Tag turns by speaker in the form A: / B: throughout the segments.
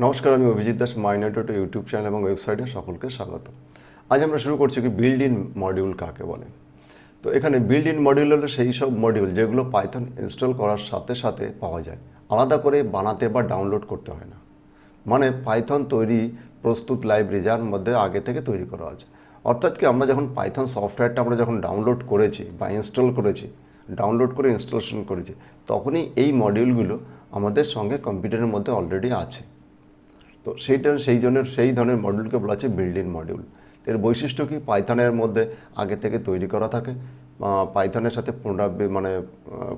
A: নমস্কার, আমি Abhijit Das মাইনেট YouTube channel এবং ওয়েবসাইটে সকলকে স্বাগত। আজ আমরা শুরু করছি কি বিল্ড ইন মডিউল কাকে বলে। তো এখানে বিল্ড ইন মডিউল হলো সেই সব মডিউল যেগুলো পাইথন ইনস্টল করার সাথে সাথে পাওয়া যায়, আলাদা করে বানাতে বা ডাউনলোড করতে হয় না। মানে পাইথন তৈরি প্রস্তুত লাইব্রেরি যার মধ্যে আগে থেকে তৈরি করা আছে। অর্থাৎ কি আমরা যখন পাইথন সফটওয়্যারটা আমরা যখন ডাউনলোড করেছি বা ইনস্টল করেছি, ডাউনলোড করে ইনস্টলেশন করেছি, তখনই এই মডিউলগুলো আমাদের সঙ্গে কম্পিউটারের মধ্যে অলরেডি আছে। তো সেই ধরনের মডিউলকে বলা হচ্ছে বিল্ড ইন মডিউল। এর বৈশিষ্ট্য কি, পাইথনের মধ্যে আগে থেকে তৈরি করা থাকে, পাইথনের সাথে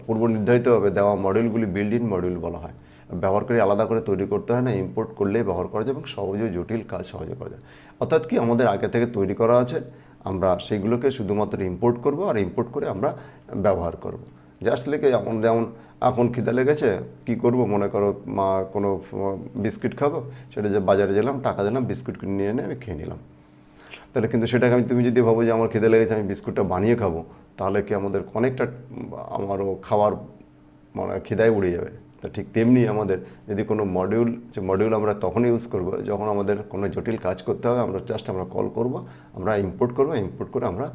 A: পূর্ব নির্ধারিতভাবে দেওয়া মডিউলগুলি বিল্ড ইন মডিউল বলা হয়। ব্যবহারকারী আলাদা করে তৈরি করতে হয় না, ইম্পোর্ট করলেই ব্যবহার করা যায় এবং সহজে জটিল কাজ সহজে করা যায়। অর্থাৎ কি আমাদের আগে থেকে তৈরি করা আছে, আমরা সেগুলোকে শুধুমাত্র ইম্পোর্ট করব আর ইম্পোর্ট করে আমরা ব্যবহার করব। জাস্ট লেগে যেমন এখন খিদে লেগেছে, কি করব, মনে করো কোনো বিস্কিট খাবো, সেটা যে বাজারে গেলাম, টাকা দিলাম, বিস্কুট নিয়ে এনে আমি খেয়ে নিলাম। তাহলে কিন্তু সেটাকে তুমি যদি ভাবো যে আমার খিদে লেগেছে, আমি বিস্কুটটা বানিয়ে খাবো, তাহলে কি আমাদের অনেকটা আমারও খাওয়ার খিদায় উড়ে যাবে। তা ঠিক তেমনি আমাদের যদি কোনো মডিউল আমরা তখন ইউজ করব যখন আমাদের কোনো জটিল কাজ করতে হবে, আমরা কল করব, আমরা ইম্পোর্ট করে আমরা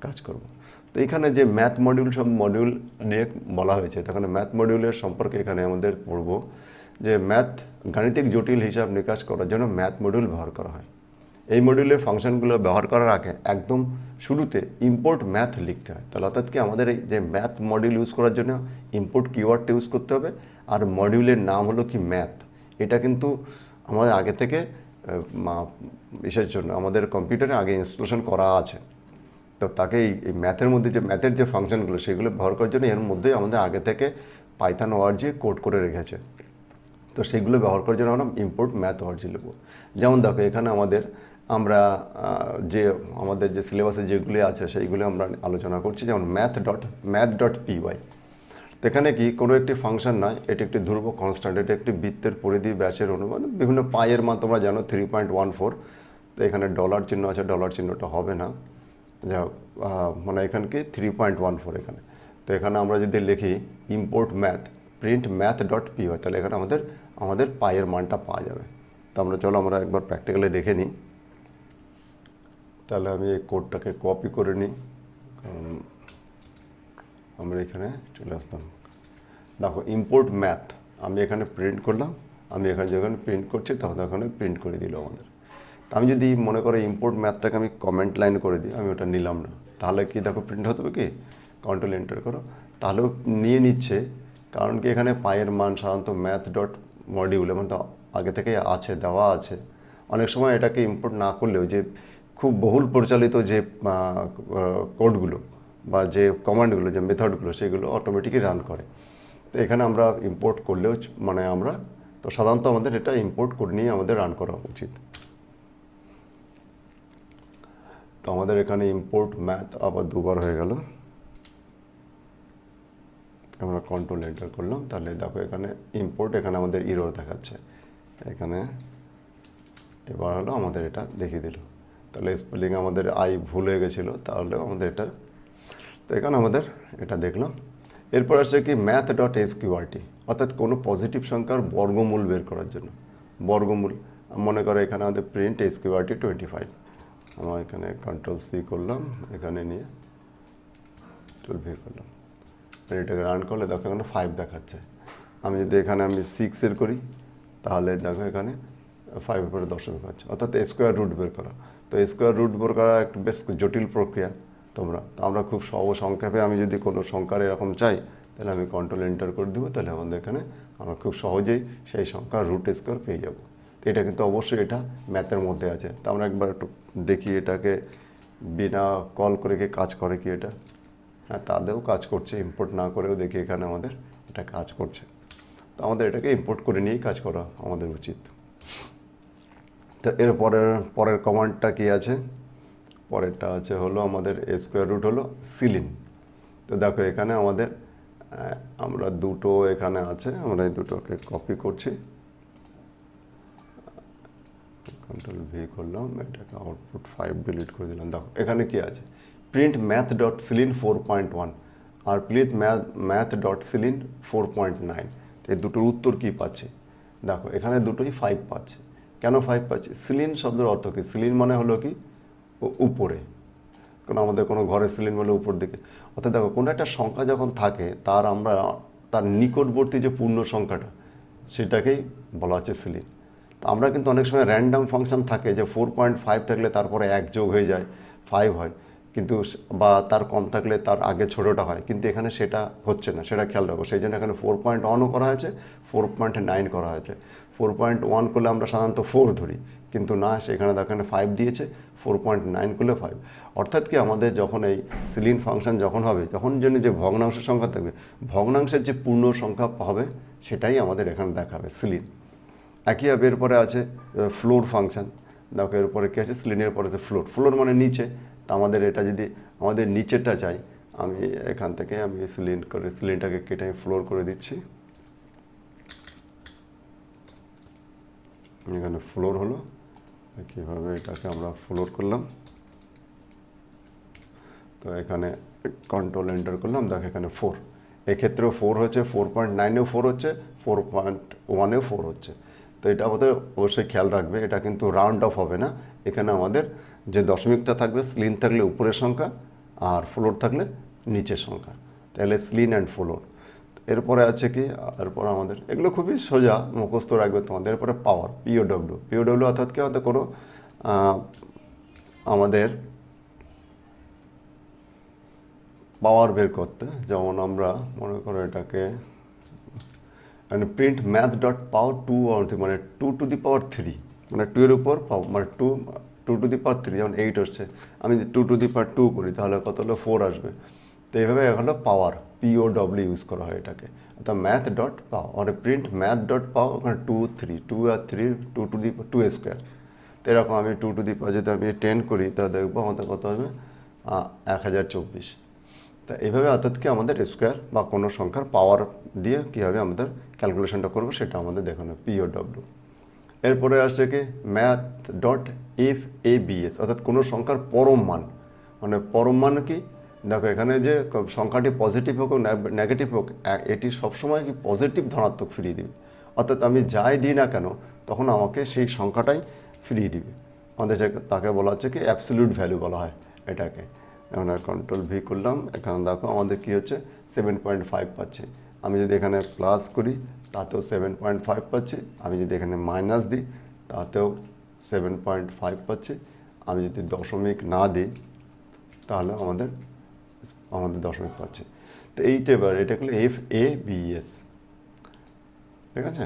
A: কাজ করব। তো এখানে যে ম্যাথ মডিউল সব মডিউল নিয়ে বলা হয়েছে, তখন ম্যাথ মডিউলের সম্পর্কে এখানে আমাদের পড়ব যে গাণিতিক জটিল হিসাব নিকাশ করার জন্য ম্যাথ মডিউল ব্যবহার করা হয়। এই মডিউলের ফাংশনগুলো ব্যবহার করার আগে একদম শুরুতে ইম্পোর্ট ম্যাথ লিখতে হয়। তাহলে অর্থাৎ কি আমাদের এই যে ম্যাথ মডিউল ইউজ করার জন্য ইম্পোর্ট কিওয়ার্ডটা ইউজ করতে হবে, আর মডিউলের নাম হলো কি ম্যাথ। এটা কিন্তু আমাদের আগে থেকে বিশেষ জন্য আমাদের কম্পিউটারে আগে ইনস্টলেশন করা আছে। তো তাকে এই ম্যাথের যে ফাংশনগুলো সেগুলো ব্যবহার করার জন্য এর মধ্যেই আমাদের আগে থেকে পাইথন ওআরজি কোড করে রেখেছে। তো সেগুলো ব্যবহার করার জন্য আমরা ইম্পোর্ট ম্যাথ ওআরজি লিখব। যেমন দেখো এখানে আমাদের যে সিলেবাসে যেগুলি আছে সেইগুলো আমরা আলোচনা করছি, যেমন ম্যাথ.py। তো এখানে কি কোনো একটি ফাংশন নয়, এটি একটি ধ্রুব কনস্ট্যান্ট, এটি একটি বৃত্তের পরিধি ব্যাসের অনুপাত, বিভিন্ন পাইয়ের মান তোমরা জানো 3.14। তো এখানে ডলার চিহ্ন আছে, ডলার চিহ্নটা হবে না, যাই হোক, এখানে কি 3.14 এখানে। তো এখানে আমরা যদি লিখি ইম্পোর্ট ম্যাথ প্রিন্ট ম্যাথ.py, তাহলে এখানে আমাদের পাইয়ের মানটা পাওয়া যাবে। তো আমরা একবার প্র্যাকটিক্যালি দেখে নিই। তাহলে আমি এই কোডটাকে কপি করে নিই, কারণ আমরা এখানে চলে আসলাম। দেখো ইম্পোর্ট ম্যাথ আমি এখানে প্রিন্ট করলাম, আমি এখানে যখন প্রিন্ট করছি তখন এখানে প্রিন্ট করে দিল আমাদের। তা আমি যদি মনে করো ইম্পোর্ট ম্যাথটাকে আমি কমেন্ট লাইন করে দিই, আমি ওটা নিলাম না, তাহলে কি দেখো প্রিন্ট হতে হবে কি, কন্ট্রোল এন্টার করো, তাহলেও নিয়ে নিচ্ছে। কারণ কি এখানে পায়ের মান সাধারণত ম্যাথ.মডিউল এবং তো আগে থেকেই আছে, দেওয়া আছে। অনেক সময় এটাকে ইম্পোর্ট না করলেও যে খুব বহুল প্রচলিত যে কোডগুলো বা যে কমান্ডগুলো, যে মেথডগুলো, সেগুলো অটোমেটিকই রান করে। তো এখানে আমরা ইম্পোর্ট করলেও তো সাধারণত আমাদের এটা ইম্পোর্ট করে নিয়ে আমাদের রান করা উচিত। তো আমাদের এখানে ইম্পোর্ট ম্যাথ আবার দুবার হয়ে গেল, আমরা কন্ট্রোল এন্টার করলাম, তাহলে দেখো এখানে ইম্পোর্ট, এখানে আমাদের ইরর দেখাচ্ছে এখানে। এবার হলো আমাদের এটা দেখিয়ে দিল, তাহলে স্পেলিং আমাদের ভুল হয়ে গেছিলো, তাহলেও আমাদের এটা, তো এখানে আমাদের এটা দেখলাম। এরপর আসছে কি ম্যাথ.sqrt, অর্থাৎ কোনো পজিটিভ সংখ্যার বর্গমূল বের করার জন্য। বর্গমূল মনে করো এখানে আমাদের প্রিন্ট sqrt 25, আমরা এখানে কন্ট্রোল-C করলাম, এখানে নিয়ে Ctrl-V করলাম, এটাকে রান করলে দেখো এখানে 5 দেখাচ্ছে। আমি যদি এখানে 6 করি, তাহলে দেখো এখানে 5 উপরে দশমিক হচ্ছে, অর্থাৎ স্কোয়ার রুট বের করা। তো স্কোয়ার রুট বের করা একটু বেশ জটিল প্রক্রিয়া। তো আমরা খুব সংক্ষেপে আমি যদি কোনো সংখ্যার এরকম চাই, তাহলে আমি কন্ট্রোল এন্টার করে দেবো, তাহলে আমাদের এখানে আমরা খুব সহজেই সেই সংখ্যার রুট স্কোয়ার পেয়ে যাব। তো এটা কিন্তু অবশ্যই এটা ম্যাথের মধ্যে আছে। তো আমরা একবার একটু দেখি এটাকে বিনা কল করে কি কাজ করে কি এটা। হ্যাঁ, তাদেরও কাজ করছে, ইম্পোর্ট না করেও দেখি এখানে আমাদের এটা কাজ করছে। তো আমাদের এটাকে ইম্পোর্ট করে নিয়েই কাজ করা আমাদের উচিত। তো এর পরের কমান্ডটা কি আছে, পরেরটা আছে হলো আমাদের স্কোয়ার রুট হলো সিলিন। তো দেখো এখানে আমাদের আমরা দুটো এখানে আছে, আমরা এই দুটোকে কপি করছি, Ctrl-V করলাম, এটাকে আউটপুট 5 ডিলিট করে দিলাম। দেখো এখানে কি আছে, প্রিন্ট ম্যাথ.সিলিন 4.1 আর প্রিন্ট ম্যাথ.সিলিন 4.9। এই দুটোর উত্তর কি পাচ্ছি, দেখো এখানে দুটোই 5 পাচ্ছে। কেন 5 পাচ্ছে? সিলিন শব্দের অর্থ কি? সিলিন মানে হলো কি উপরে, কারণ আমাদের কোনো ঘরের সিলিং বলে উপর দিকে। অর্থাৎ দেখো কোনো একটা সংখ্যা যখন থাকে তার নিকটবর্তী যে পূর্ণ সংখ্যাটা সেটাকেই বলা হচ্ছে সিলিং। তো আমরা কিন্তু অনেক সময় র্যান্ডাম ফাংশন থাকে যে 4.5 থাকলে তারপরে 1 যোগ হয়ে যায় 5 হয়, কিন্তু বা তার কম থাকলে তার আগে ছোটোটা হয়, কিন্তু এখানে সেটা হচ্ছে না, সেটা খেয়াল রাখবো। সেই জন্য এখানে 4.1ও করা হয়েছে, 4.9 করা হয়েছে। 4.1 করলে আমরা সাধারণত 4 ধরি, কিন্তু না, সেখানে দেখেন 5 দিয়েছে, 4.9 করলে 5। অর্থাৎ কি আমাদের যখন এই সিলিন ফাংশন যখন হবে, যখন জন্য যে ভগ্নাংশ সংখ্যা থাকবে, ভগ্নাংশের যে পূর্ণ সংখ্যা হবে সেটাই আমাদের এখানে দেখাবে সিলিন। একইভাবে এরপরে আছে ফ্লোর ফাংশন। দেখো এরপরে কী আছে? সিলিনের পরে আছে ফ্লোর। ফ্লোর মানে নিচে। তা আমাদের এটা যদি আমাদের নিচেরটা চাই, আমি এখান থেকে আমি সিলিনটাকে কেটে ফ্লোর করে দিচ্ছি। এখানে ফ্লোর হলো, কীভাবে এটাকে আমরা ফ্লোর করলাম। তো এখানে কন্ট্রোল এন্টার করলাম, দেখো এখানে 4, এক্ষেত্রেও 4 হচ্ছে, 4.9এও 4 হচ্ছে, 4.1এও 4 হচ্ছে। তো এটা আমাদের অবশ্যই খেয়াল রাখবে, এটা কিন্তু রাউন্ড অফ হবে না। এখানে আমাদের যে দশমিকটা থাকবে, স্লিন থাকলে উপরের সংখ্যা আর ফ্লোর থাকলে নিচের সংখ্যা, তাহলে স্লিন অ্যান্ড ফ্লোর। এরপরে আছে কি? এরপর আমাদের এগুলো খুবই সোজা, মুখস্থ রাখবে তোমাদের। এরপরে পাওয়ার, পিওডব্লিউ অর্থাৎ কি? হয়তো কোনো আমাদের পাওয়ার বের করতে, যেমন আমরা মনে করো এটাকে মানে প্রিন্ট ম্যাথ ডট পাওয়ার 2, মানে 2 টু দি পাওয়ার 3, মানে 2 এর উপর মানে 2 টু দি পাওয়ার 3, যেমন 8 হচ্ছে, আমি যদি 2 টু দি পাওয়ার 2 করি তাহলে কত হলো? 4 আসবে। তো এইভাবে হলো পাওয়ার, POW ইউজ করা হয় এটাকে। অর্থাৎ ম্যাথ ডট পাওয়ার, মানে প্রিন্ট ম্যাথ ডট পাওয়ার, ওখানে 2 3, 2 আর 3, 2 টু দি 2 স্কোয়ার। তো এরকম আমি 2 টু দি পাওয়ার যদি আমি 10 করি তাহলে দেখবো আমাদের কত আসবে? 1024। তা এইভাবে অর্থাৎ কি আমাদের স্কোয়ার বা কোনো সংখ্যার পাওয়ার দিয়ে কীভাবে আমাদের ক্যালকুলেশনটা করবো সেটা আমাদের দেখানো, POW। এরপরে আসছে কি? ম্যাথ ডট FABS, অর্থাৎ কোনো সংখ্যার পরম মান। মানে পরম মান কি? দেখো এখানে যে সংখ্যাটি পজিটিভ হোক নেগেটিভ হোক, এটি সবসময় কি পজিটিভ ধনাত্মক ফিরিয়ে দিবে। অর্থাৎ আমি যাই দিই না কেন তখন আমাকে সেই সংখ্যাটাই ফিরিয়ে দিবে। আমাদের তাকে বলা হচ্ছে কি? অ্যাবসলিউট ভ্যালু বলা হয় এটাকে। এখন কন্ট্রোল ভি করলাম, এখানে দেখো আমাদের কি হচ্ছে? 7.5 পাচ্ছে। আমি যদি এখানে প্লাস করি তাতেও 7.5 পাচ্ছি, আমি যদি এখানে মাইনাস দিই তাতেও 7.5 পাচ্ছি, আমি যদি দশমিক না দিই তাহলে আমাদের দশমিক পাচ্ছি। তো এইটা এবার এটা হলো FABS, ঠিক আছে।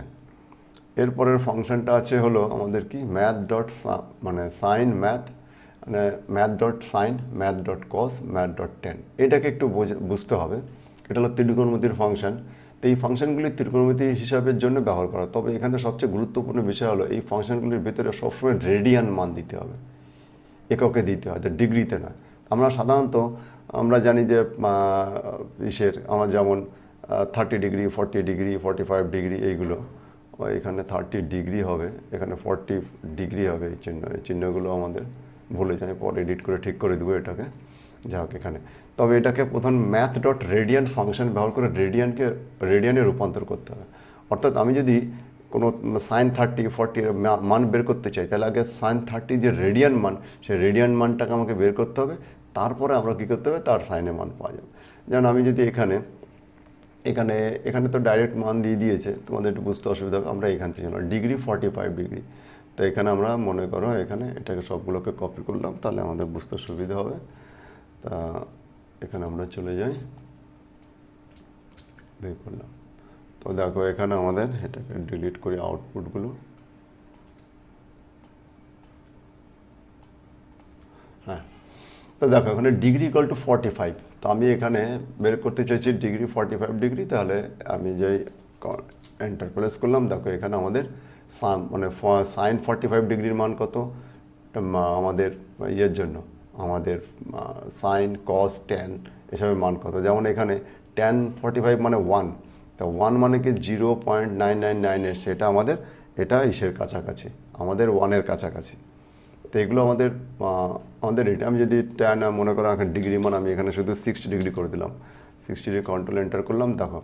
A: এরপরের ফাংশনটা আছে হলো আমাদের কি? ম্যাথ ডট মানে সাইন ম্যাথ, মানে math dot sine, math dot cos, math dot tan. এটাকে একটু বুঝতে হবে। এটা হলো ত্রিকোণমিতির ফাংশন। তো এই ফাংশনগুলি ত্রিকোণমিতি হিসাবের জন্য ব্যবহার করা। তবে এখানে সবচেয়ে গুরুত্বপূর্ণ বিষয় হলো এই ফাংশনগুলির ভিতরে সবসময় রেডিয়ান মান দিতে হবে, এককে দিতে হয়, ডিগ্রিতে নয়। আমরা সাধারণত আমরা জানি যে আমার যেমন 30 ডিগ্রি, 40 ডিগ্রি, 45 ডিগ্রি, এইগুলো এখানে 30 ডিগ্রি হবে, এখানে 40 ডিগ্রি হবে। এই চিহ্নগুলো আমাদের ভুলে যাই, পরে এডিট করে ঠিক করে দেবো এটাকে, যা হোক এখানে। তবে এটাকে প্রথম ম্যাথ ডট রেডিয়ান ফাংশন ব্যবহার করে রেডিয়ানে রূপান্তর করতে হবে। অর্থাৎ আমি যদি কোনো sin 30 40 মান বের করতে চাই, তাহলে আগে sin 30 যে রেডিয়ান মান, সেই রেডিয়ান মানটাকে আমাকে বের করতে হবে, তারপরে আমরা কী করতে হবে? তার সাইনের মান পাওয়া যাবে। যেমন আমি যদি এখানে তো ডাইরেক্ট মান দিয়ে দিয়েছে, তোমাদের একটু বুঝতে অসুবিধা হবে। আমরা এখান থেকে ডিগ্রি 45 ডিগ্রি, তো এখানে আমরা মনে করো এখানে এটাকে সবগুলোকে কপি করলাম, তাহলে আমাদের বুঝতে সুবিধা হবে। তা এখানে আমরা চলে যাই, বের করলাম। তো দেখো এখানে আমাদের এটাকে ডিলিট করি আউটপুটগুলো। হ্যাঁ, তো দেখো এখানে ডিগ্রি ইকুয়াল টু 45। তো আমি এখানে বের করতে চাইছি ডিগ্রি 45 ডিগ্রি, তাহলে আমি যেই এন্টার প্রেস করলাম, দেখো এখানে আমাদের মানে সাইন 45 ডিগ্রির মান কত আমাদের ইয়ের জন্য, আমাদের সাইন কস ট্যান এসবের মান কত। যেমন এখানে ট্যান 45 মানে 1, তা 1 মানে কি 0.999 এসছে, এটা এটা ইসের কাছাকাছি, আমাদের 1-এর কাছাকাছি। তো এগুলো আমাদের আমি যদি ট্যান মনে করো এখন ডিগ্রি মান, আমি এখানে শুধু 60 ডিগ্রি করে দিলাম, 60 ডিগ্রি কন্ট্রোল এন্টার করলাম। দেখো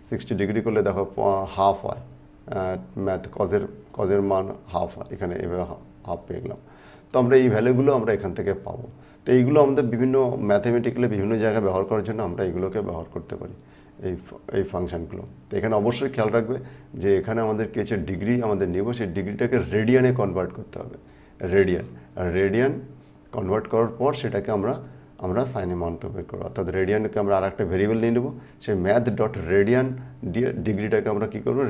A: 60 ডিগ্রি করলে দেখো হাফ হয়, ম্যাথ কজের মান হাফ, এখানে এভাবে হাফ পেয়ে গেলাম। তো আমরা এই ভ্যালুগুলো আমরা এখান থেকে পাবো। তো এইগুলো আমাদের বিভিন্ন ম্যাথামেটিক্যালি বিভিন্ন জায়গায় ব্যবহার করার জন্য আমরা এগুলোকে ব্যবহার করতে পারি, এই ফাংশনগুলো। তো এখানে অবশ্যই খেয়াল রাখবে যে এখানে আমাদের কি হচ্ছে, ডিগ্রি আমাদের নিব, সেই ডিগ্রিটাকে রেডিয়ানে কনভার্ট করতে হবে, রেডিয়ান কনভার্ট করার পর সেটাকে আমরা সাইন অ্যামাউন্ট বের করবো। অর্থাৎ রেডিয়ানকে আমরা আর একটা ভেরিয়েবল নিয়ে নেবো, সেই ম্যাথ ডট রেডিয়ান দিয়ে ডিগ্রিটাকে আমরা কী করবো,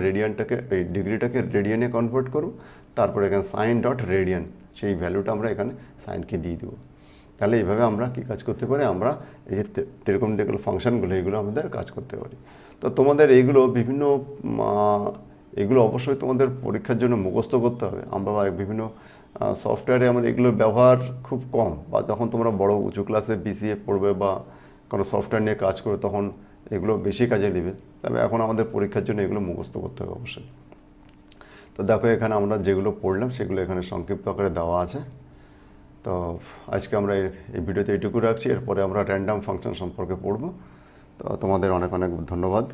A: এই ডিগ্রিটাকে রেডিয়ানে কনভার্ট করবো। তারপরে এখানে সাইন ডট রেডিয়ান, সেই ভ্যালুটা আমরা এখানে সাইনকে দিয়ে দেবো। তাহলে এইভাবে আমরা কী কাজ করতে পারি, আমরা এই যে এরকম যেগুলো ফাংশনগুলো এগুলো আমাদের কাজ করতে পারি। তো তোমাদের এইগুলো এগুলো অবশ্যই তোমাদের পরীক্ষার জন্য মুখস্থ করতে হবে। আমরা বিভিন্ন সফটওয়্যারে আমাদের এগুলোর ব্যবহার খুব কম, বা যখন তোমরা বড় উঁচু ক্লাসে বিসিএ পড়বে বা কোনো সফটওয়্যার নিয়ে কাজ করবে তখন এগুলো বেশি কাজে নেবে। তবে এখন আমাদের পরীক্ষার জন্য এগুলো মুখস্থ করতে হবে অবশ্যই। তো দেখো এখানে আমরা যেগুলো পড়লাম সেগুলো এখানে সংক্ষিপ্ত আকারে দেওয়া আছে। তো আজকে আমরা এই ভিডিওতে এইটুকু রাখছি, এরপরে আমরা র্যান্ডম ফাংশন সম্পর্কে পড়ব। তো তোমাদের অনেক অনেক ধন্যবাদ।